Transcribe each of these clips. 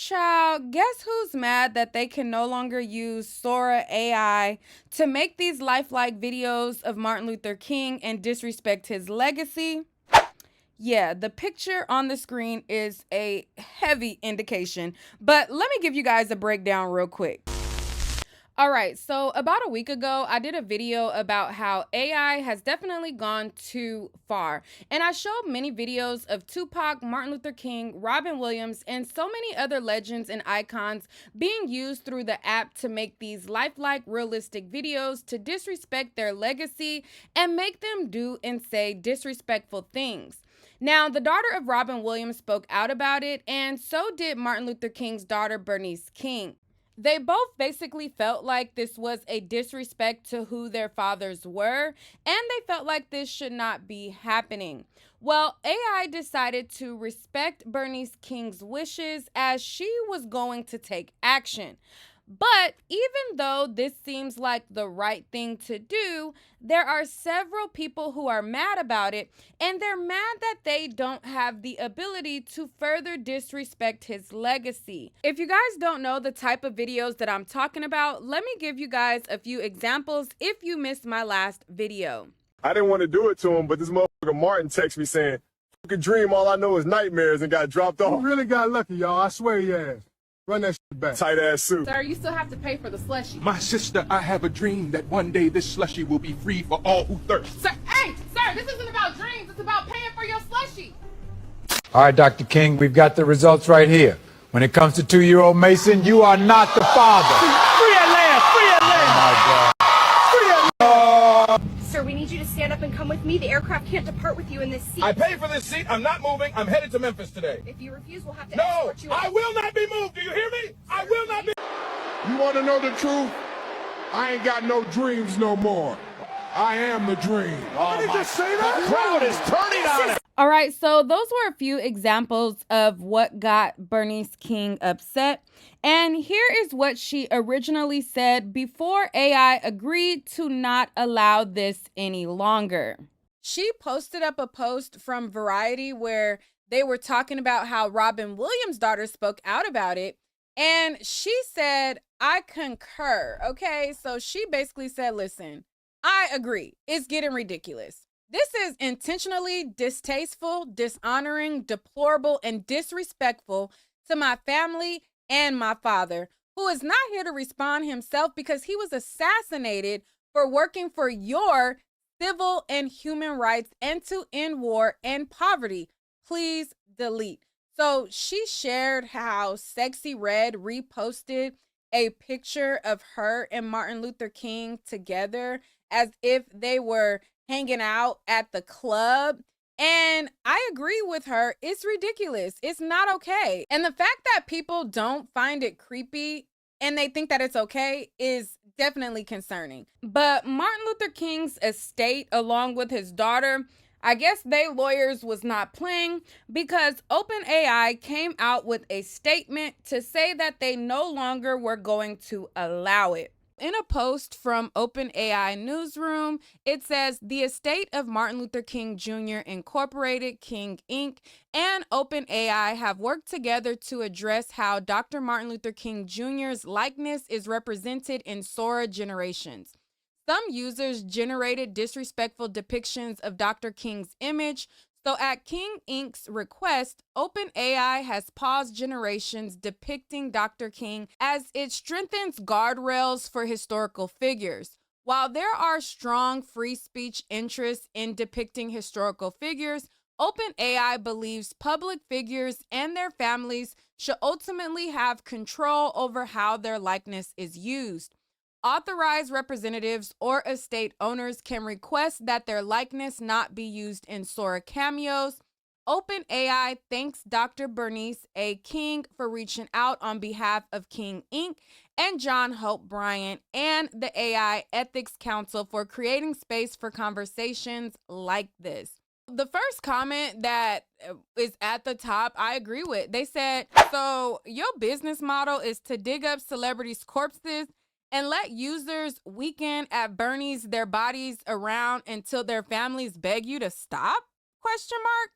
Child, guess who's mad that they can no longer use Sora AI to make these lifelike videos of Martin Luther King and disrespect his legacy? Yeah, the picture on the screen is a heavy indication, but let me give you guys a breakdown real quick. All right, so about a week ago, I did a video about how AI has definitely gone too far. And I showed many videos of Tupac, Martin Luther King, Robin Williams, and so many other legends and icons being used through the app to make these lifelike, realistic videos to disrespect their legacy and make them do and say disrespectful things. Now, the daughter of Robin Williams spoke out about it, and so did Martin Luther King's daughter, Bernice King. They both basically felt like this was a disrespect to who their fathers were, and they felt like this should not be happening. Well, AI decided to respect Bernice King's wishes as she was going to take action. But even though this seems like the right thing to do, there are several people who are mad about it, and they're mad that they don't have the ability to further disrespect his legacy. If you guys don't know the type of videos that I'm talking about, let me give you guys a few examples if you missed my last video. I didn't want to do it to him, but this motherfucker Martin texted me saying, "Fucking dream, all I know is nightmares," and got dropped off. You really got lucky, y'all. I swear you ass. Run that shit back. Tight ass suit. Sir, you still have to pay for the slushie. My sister, I have a dream that one day this slushie will be free for all who thirst. Sir, hey, sir, this isn't about dreams. It's about paying for your slushie. All right, Dr. King, we've got the results right here. When it comes to 2-year-old Mason, you are not the father. Free at last! Free at last! Sir, we need you to stand up and come with me. The aircraft can't depart with you in this seat. I paid for this seat. I'm not moving. I'm headed to Memphis today. If you refuse, we'll have to No, escort you I out. will not be moved. Do you hear me? I will not be. You want to know the truth? I ain't got no dreams no more. I am the dream. Did he just say that? The crowd is turning on it. All right, so those were a few examples of what got Bernice King upset. And here is what she originally said before AI agreed to not allow this any longer. She posted up a post from Variety where they were talking about how Robin Williams' daughter spoke out about it. And she said, "I concur." Okay, so she basically said, listen, I agree. It's getting ridiculous. This is intentionally distasteful, dishonoring, deplorable, and disrespectful to my family and my father, who is not here to respond himself because he was assassinated for working for your civil and human rights and to end war and poverty. Please delete. So she shared how Sexy Red reposted a picture of her and Martin Luther King together as if they were hanging out at the club. And I agree with her. It's ridiculous. It's not okay. And the fact that people don't find it creepy and they think that it's okay is definitely concerning. But Martin Luther King's estate, along with his daughter, I guess they lawyers was not playing because OpenAI came out with a statement to say that they no longer were going to allow it. In a post from OpenAI Newsroom, it says the estate of Martin Luther King Jr. Incorporated, King Inc., and OpenAI have worked together to address how Dr. Martin Luther King Jr.'s likeness is represented in Sora generations. Some users generated disrespectful depictions of Dr. King's image, so at King Inc.'s request, OpenAI has paused generations depicting Dr. King as it strengthens guardrails for historical figures. While there are strong free speech interests in depicting historical figures, OpenAI believes public figures and their families should ultimately have control over how their likeness is used. Authorized representatives or estate owners can request that their likeness not be used in Sora cameos. OpenAI thanks Dr. Bernice A. King for reaching out on behalf of King Inc. and John Hope Bryant and the AI Ethics Council for creating space for conversations like this. The first comment that is at the top, I agree with. They said, so your business model is to dig up celebrities' corpses and let users weekend at Bernie's their bodies around until their families beg you to stop? Question mark.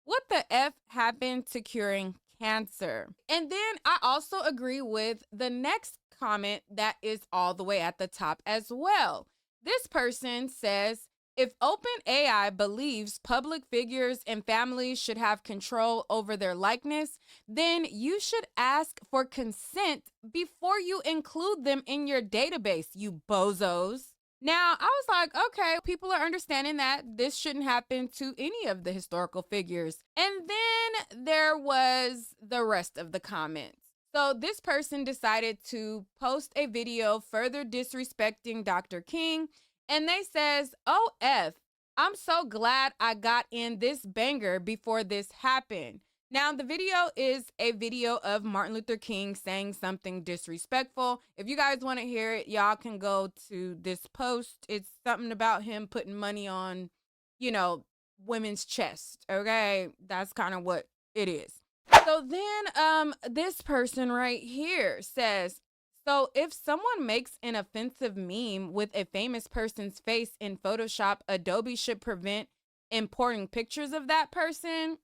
What the F happened to curing cancer. And then I also agree with the next comment that is all the way at the top as well. This person says, if OpenAI believes public figures and families should have control over their likeness, then you should ask for consent before you include them in your database, you bozos. Now, I was like, okay, people are understanding that this shouldn't happen to any of the historical figures. And then there was the rest of the comments. So this person decided to post a video further disrespecting Dr. King. And they says, OF, I'm so glad I got in this banger before this happened. Now, the video is a video of Martin Luther King saying something disrespectful. If you guys want to hear it, y'all can go to this post. It's something about him putting money on, women's chest. Okay, that's kind of what it is. So then this person right here says, so if someone makes an offensive meme with a famous person's face in Photoshop, Adobe should prevent importing pictures of that person.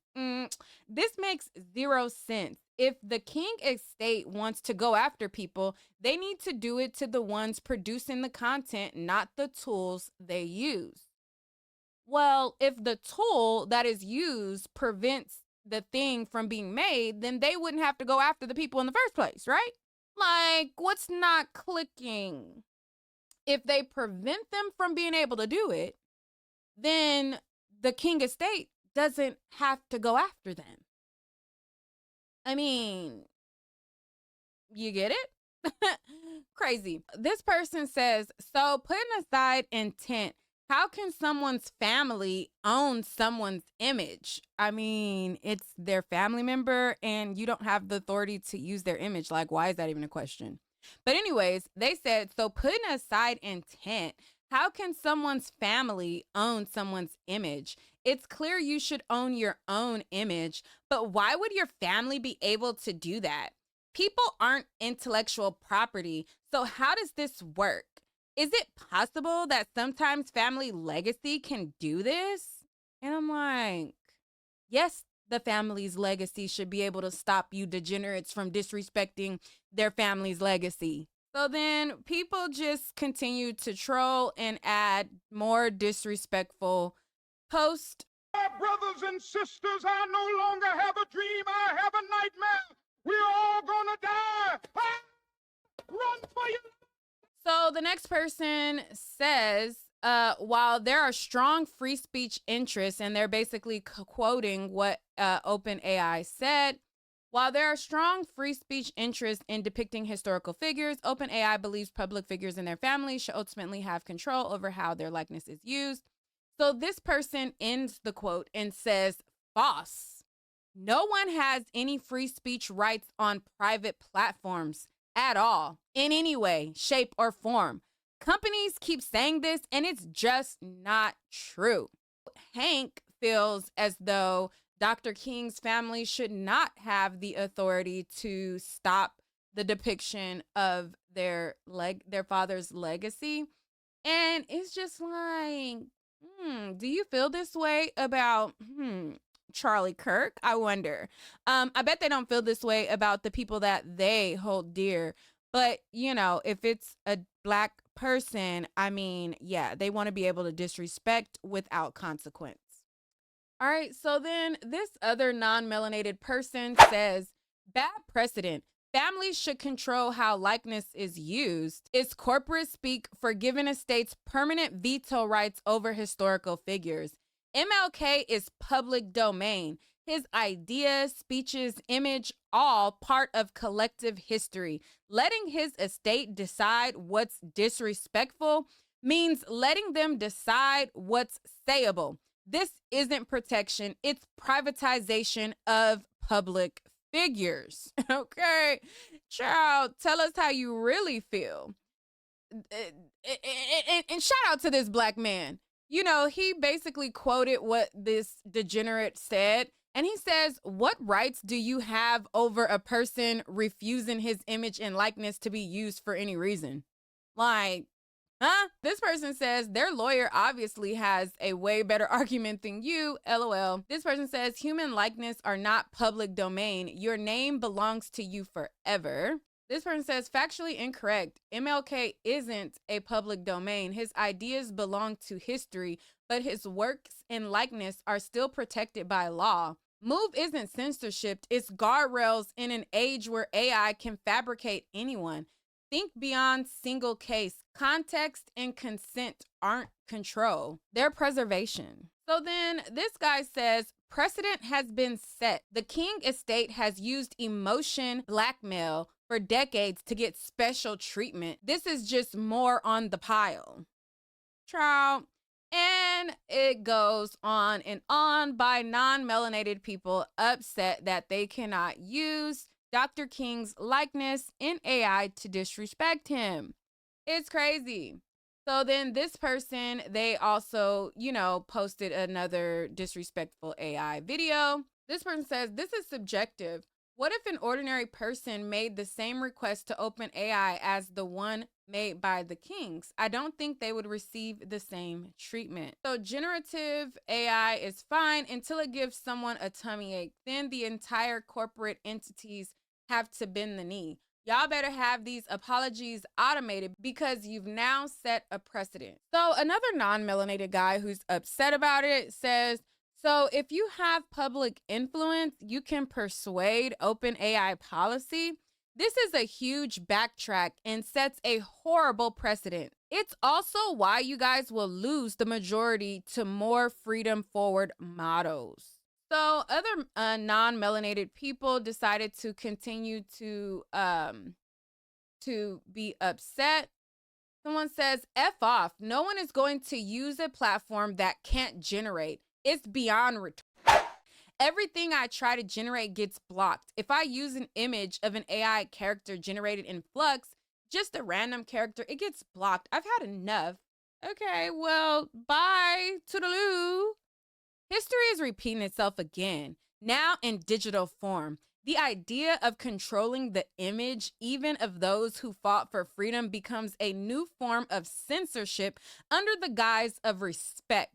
This makes zero sense. If the King estate wants to go after people, they need to do it to the ones producing the content, not the tools they use. Well, if the tool that is used prevents the thing from being made, then they wouldn't have to go after the people in the first place, right? Like, what's not clicking? If they prevent them from being able to do it, then the King estate doesn't have to go after them. I mean, you get it? Crazy. This person says, so putting aside intent, how can someone's family own someone's image? I mean, it's their family member and you don't have the authority to use their image. Like, why is that even a question? But anyways, they said, so putting aside intent, how can someone's family own someone's image? It's clear you should own your own image, but why would your family be able to do that? People aren't intellectual property, so how does this work? Is it possible that sometimes family legacy can do this? And I'm like, yes, the family's legacy should be able to stop you degenerates from disrespecting their family's legacy. So then people just continue to troll and add more disrespectful posts. Brothers and sisters, I no longer have a dream, I have a nightmare. We're all gonna die. Run for your... So the next person says, while there are strong free speech interests, and they're basically quoting what OpenAI said, while there are strong free speech interests in depicting historical figures, OpenAI believes public figures and their families should ultimately have control over how their likeness is used. So this person ends the quote and says, false. No one has any free speech rights on private platforms at all, in any way, shape, or form. Companies keep saying this, and it's just not true. Hank feels as though Dr. King's family should not have the authority to stop the depiction of their father's legacy. And it's just like, do you feel this way about Charlie Kirk? I wonder. I bet they don't feel this way about the people that they hold dear. But, if it's a Black person, I mean, yeah, they want to be able to disrespect without consequence. All right, so then this other non-melanated person says, bad precedent. Families should control how likeness is used. Is corporate speak for giving estates permanent veto rights over historical figures. MLK is public domain. His ideas, speeches, image, all part of collective history. Letting his estate decide what's disrespectful means letting them decide what's sayable. This isn't protection, it's privatization of public figures. Okay, child, tell us how you really feel. And shout out to this Black man. He basically quoted what this degenerate said. And he says, what rights do you have over a person refusing his image and likeness to be used for any reason? Like, Huh? This person says their lawyer obviously has a way better argument than you. LOL. This person says human likeness are not public domain. Your name belongs to you forever. This person says factually incorrect. MLK isn't a public domain. His ideas belong to history, but his works and likeness are still protected by law. Move isn't censorship. It's guardrails in an age where AI can fabricate anyone. Think beyond single case. Context and consent aren't control. They're preservation. So then this guy says, precedent has been set. The King estate has used emotion blackmail for decades to get special treatment. This is just more on the pile. Trial. And it goes on and on by non-melanated people upset that they cannot use Dr. King's likeness in AI to disrespect him. It's crazy. So then this person, they also, posted another disrespectful AI video. This person says, this is subjective. What if an ordinary person made the same request to OpenAI as the one made by the Kings? I don't think they would receive the same treatment. So generative AI is fine until it gives someone a tummy ache. Then the entire corporate entities have to bend the knee. Y'all better have these apologies automated because you've now set a precedent. So another non-melanated guy who's upset about it says, so if you have public influence, you can persuade OpenAI policy. This is a huge backtrack and sets a horrible precedent. It's also why you guys will lose the majority to more freedom forward models. So other non-melanated people decided to continue to be upset. Someone says, F off. No one is going to use a platform that can't generate. It's beyond everything I try to generate gets blocked. If I use an image of an AI character generated in Flux, just a random character, it gets blocked. I've had enough. Okay, well, bye. Toodaloo. History is repeating itself again, now in digital form. The idea of controlling the image, even of those who fought for freedom, becomes a new form of censorship under the guise of respect.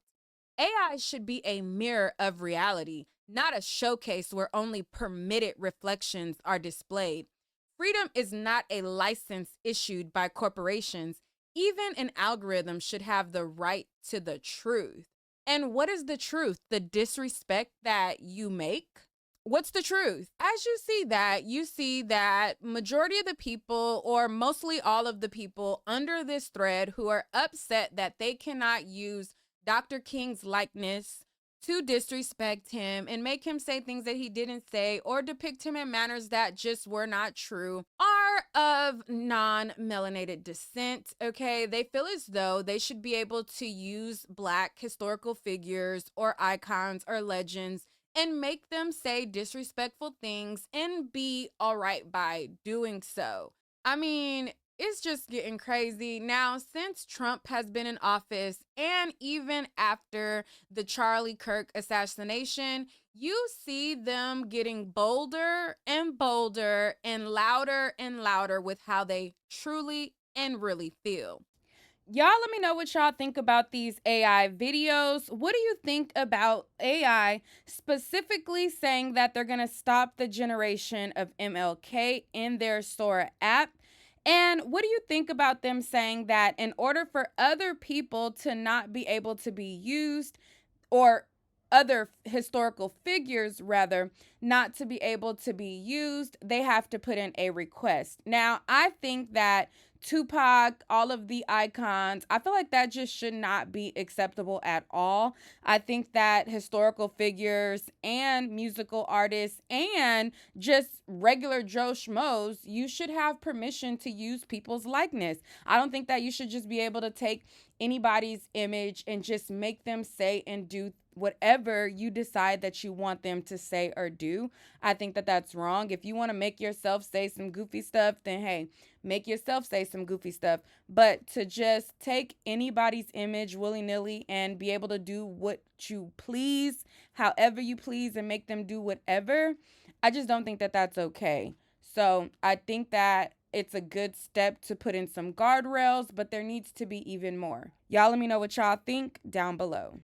AI should be a mirror of reality, not a showcase where only permitted reflections are displayed. Freedom is not a license issued by corporations. Even an algorithm should have the right to the truth. And what is the truth? The disrespect that you make? What's the truth? As you see that majority of the people, or mostly all of the people under this thread who are upset that they cannot use Dr. King's likeness to disrespect him and make him say things that he didn't say or depict him in manners that just were not true, are of non-melanated descent, okay? They feel as though they should be able to use Black historical figures or icons or legends and make them say disrespectful things and be all right by doing so. I mean, it's just getting crazy. Now, since Trump has been in office and even after the Charlie Kirk assassination, you see them getting bolder and bolder and louder with how they truly and really feel. Y'all let me know what y'all think about these AI videos. What do you think about AI specifically saying that they're going to stop the generation of MLK in their Sora app? And what do you think about them saying that in order for other people to not be able to be used, or other historical figures rather, not to be able to be used, they have to put in a request? Now, I think that Tupac, all of the icons, I feel like that just should not be acceptable at all. I think that historical figures and musical artists and just regular Joe Schmoes, you should have permission to use people's likeness. I don't think that you should just be able to take anybody's image and just make them say and do whatever you decide that you want them to say or do. I think that that's wrong. If you want to make yourself say some goofy stuff, then hey, make yourself say some goofy stuff. But to just take anybody's image willy-nilly and be able to do what you please, however you please, and make them do whatever, I just don't think that that's okay. So I think that It's a good step to put in some guardrails, but there needs to be even more. Y'all let me know what y'all think down below.